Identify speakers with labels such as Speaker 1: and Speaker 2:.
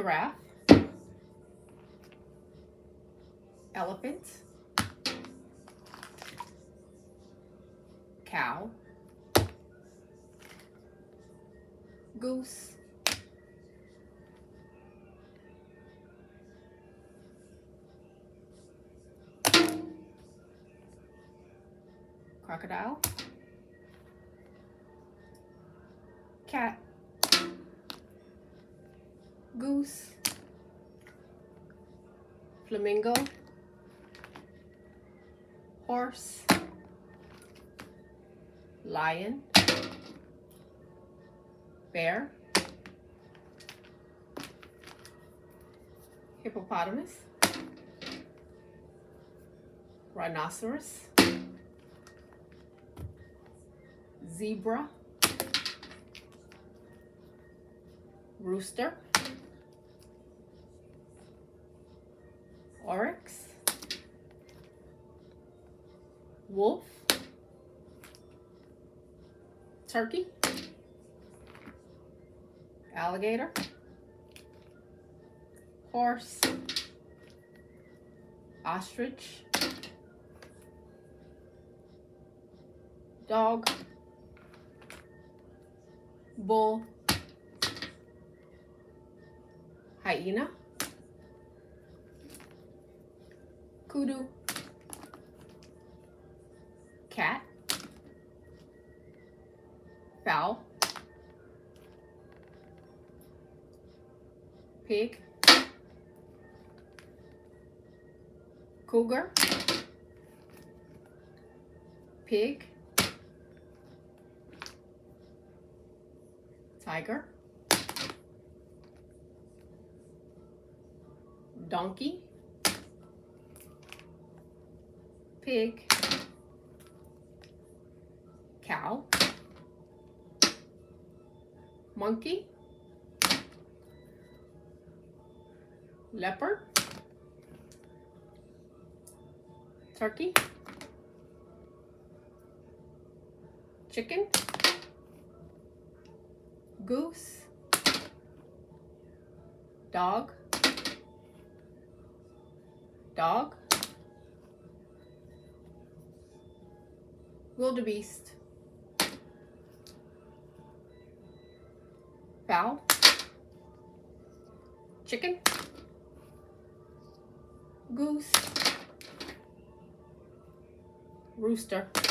Speaker 1: giraffe, elephant, cow, goose, crocodile, cat, goose, flamingo, horse, lion, bear, hippopotamus, rhinoceros, zebra, rooster, oryx, wolf, turkey, alligator, horse, ostrich, dog, bull, hyena, kudu, cat, fowl, pig, cougar, pig, tiger, donkey, pig, cow, monkey, leopard, turkey, chicken, goose, dog, wildebeest, fowl, chicken, goose, rooster.